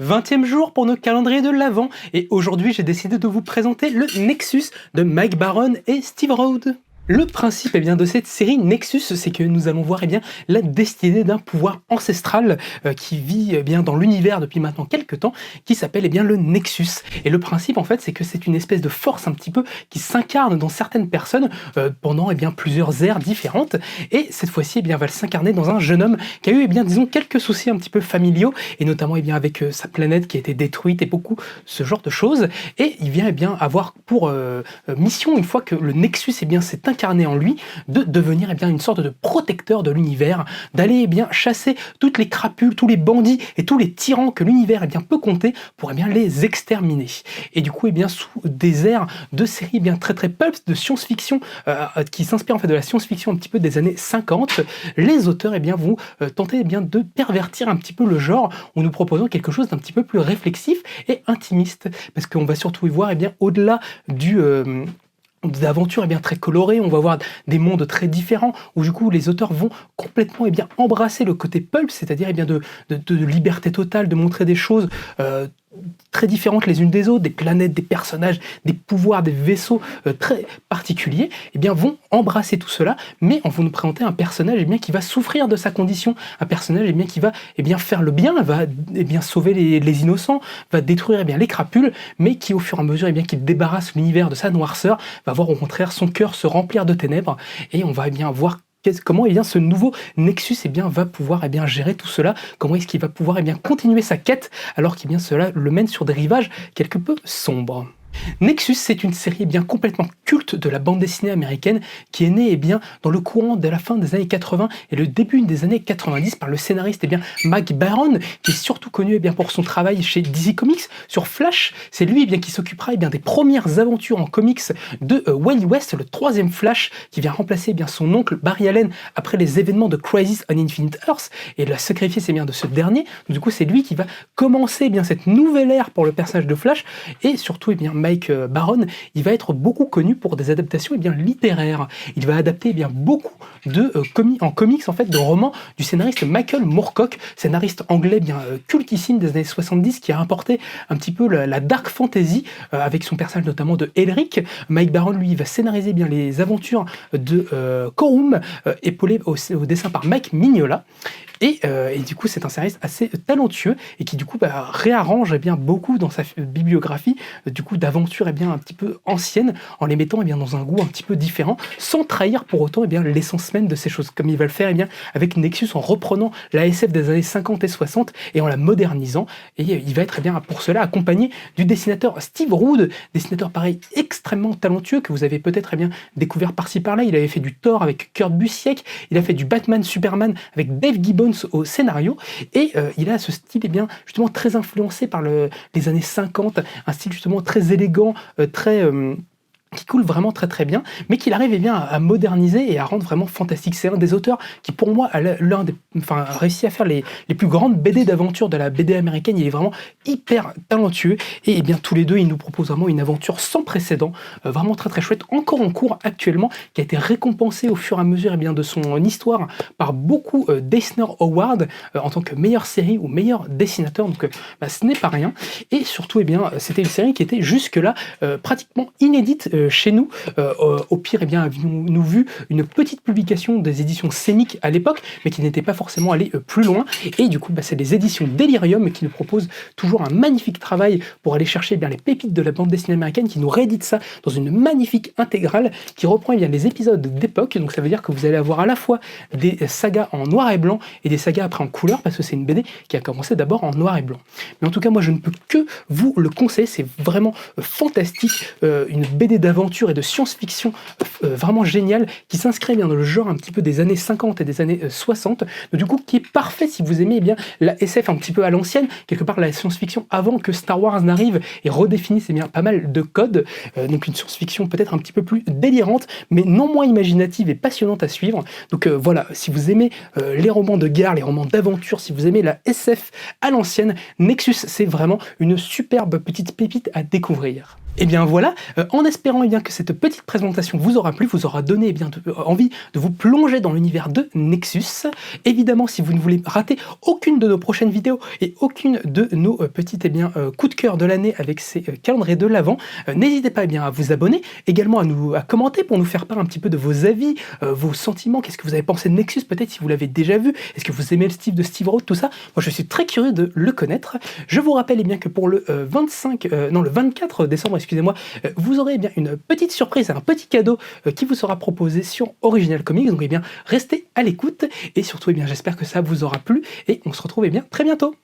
20e jour pour nos calendriers de l'Avent et aujourd'hui j'ai décidé de vous présenter le Nexus de Mike Baron et Steve Rhodes. Le principe de cette série Nexus, c'est que nous allons voir la destinée d'un pouvoir ancestral qui vit dans l'univers depuis maintenant quelques temps, qui s'appelle le Nexus. Et le principe en fait, c'est que c'est une espèce de force un petit peu qui s'incarne dans certaines personnes pendant plusieurs ères différentes. Et cette fois-ci, va s'incarner dans un jeune homme qui a eu disons quelques soucis un petit peu familiaux et notamment avec sa planète qui a été détruite et beaucoup ce genre de choses. Et il vient avoir pour mission, une fois que le Nexus s'est incarné en lui, de devenir une sorte de protecteur de l'univers, d'aller très toutes les crapules, tous les bandits et tous les tyrans que l'univers peut compter pour les exterminer. Et du coup, sous des airs de séries très très pulp, de science-fiction qui s'inspire en fait de la science-fiction un petit peu des années 50, les auteurs vont tenter de pervertir un petit peu le genre en nous proposant quelque chose d'un petit peu plus réflexif et intimiste, parce qu'on va surtout y voir au-delà d'aventures très colorées, on va voir des mondes très différents où du coup les auteurs vont complètement embrasser le côté pulp, c'est-à-dire de liberté totale, de montrer des choses très différentes les unes des autres, des planètes, des personnages, des pouvoirs, des vaisseaux très particuliers, vont embrasser tout cela, mais en vont nous présenter un personnage qui va souffrir de sa condition, un personnage qui va faire le bien, va sauver les innocents, va détruire les crapules, mais qui au fur et à mesure qu'il débarrasse l'univers de sa noirceur, va voir au contraire son cœur se remplir de ténèbres, et on va voir comment ce nouveau Nexus va pouvoir gérer tout cela, comment est-ce qu'il va pouvoir continuer sa quête alors cela le mène sur des rivages quelque peu sombres. Nexus, c'est une série complètement culte de la bande dessinée américaine qui est née dans le courant de la fin des années 80 et le début des années 90 par le scénariste Mike Baron, qui est surtout connu pour son travail chez DC Comics sur Flash. C'est lui qui s'occupera des premières aventures en comics de Wally West, le troisième Flash, qui vient remplacer son oncle Barry Allen après les événements de Crisis on Infinite Earths et la sacrifier de ce dernier. Du coup, c'est lui qui va commencer cette nouvelle ère pour le personnage de Flash, et surtout Mike Baron, il va être beaucoup connu pour des adaptations littéraires. Il va adapter beaucoup de comics en fait, de romans du scénariste Michael Moorcock, scénariste anglais cultissime des années 70 qui a importé un petit peu la dark fantasy avec son personnage notamment de Elric. Mike Baron, lui, va scénariser les aventures de Corum, épaulé au dessin par Mike Mignola. Et du coup, c'est un scénariste assez talentueux et qui du coup réarrange beaucoup dans sa bibliographie d'aventures un petit peu anciennes en les mettant dans un goût un petit peu différent, sans trahir pour autant l'essence même de ces choses, comme il va le faire avec Nexus, en reprenant la SF des années 50 et 60 et en la modernisant. Et il va être pour cela accompagné du dessinateur Steve Rhodes, dessinateur pareil extrêmement talentueux que vous avez peut-être découvert par-ci par-là. Il avait fait du Thor avec Kurt Busiek, il a fait du Batman Superman avec Dave Gibbons au scénario, et il a ce style justement très influencé par les années 50, un style justement très élégant, qui coule vraiment très très bien, mais qu'il arrive à moderniser et à rendre vraiment fantastique. C'est un des auteurs qui, pour moi, a réussi à faire les plus grandes BD d'aventure de la BD américaine. Il est vraiment hyper talentueux, et tous les deux, ils nous proposent vraiment une aventure sans précédent, vraiment très très chouette, encore en cours actuellement, qui a été récompensée au fur et à mesure de son histoire par beaucoup d'Eisner Awards en tant que meilleure série ou meilleur dessinateur, donc ce n'est pas rien. Et surtout, c'était une série qui était jusque-là pratiquement inédite chez nous. Au pire, avions-nous vu une petite publication des éditions Scéniques à l'époque, mais qui n'était pas forcément allée plus loin. Et du coup, c'est les éditions Delirium qui nous proposent toujours un magnifique travail pour aller chercher les pépites de la bande dessinée américaine, qui nous réédite ça dans une magnifique intégrale qui reprend les épisodes d'époque. Donc ça veut dire que vous allez avoir à la fois des sagas en noir et blanc et des sagas après en couleur, parce que c'est une BD qui a commencé d'abord en noir et blanc. Mais en tout cas, moi, je ne peux que vous le conseiller. C'est vraiment fantastique, une BD d'aventure et de science-fiction vraiment géniale, qui s'inscrit dans le genre un petit peu des années 50 et des années 60, donc, du coup qui est parfait si vous aimez la SF un petit peu à l'ancienne, quelque part la science-fiction avant que Star Wars n'arrive et redéfinisse pas mal de codes, donc une science-fiction peut-être un petit peu plus délirante, mais non moins imaginative et passionnante à suivre. Donc voilà, si vous aimez les romans de guerre, les romans d'aventure, si vous aimez la SF à l'ancienne, Nexus, c'est vraiment une superbe petite pépite à découvrir. Et bien voilà, en espérant bien que cette petite présentation vous aura plu, vous aura donné bien envie de vous plonger dans l'univers de Nexus. Évidemment, si vous ne voulez rater aucune de nos prochaines vidéos et aucune de nos petites coups de cœur de l'année avec ces calendriers de l'Avent, n'hésitez pas à vous abonner, également à commenter pour nous faire part un petit peu de vos avis, vos sentiments, qu'est-ce que vous avez pensé de Nexus, peut-être si vous l'avez déjà vu, est-ce que vous aimez le style de Steve Rhodes, tout ça. Moi je suis très curieux de le connaître. Je vous rappelle que pour le 24 décembre, excusez-moi, vous aurez une petite surprise, un petit cadeau qui vous sera proposé sur Original Comics. Donc restez à l'écoute et surtout j'espère que ça vous aura plu et on se retrouve très bientôt.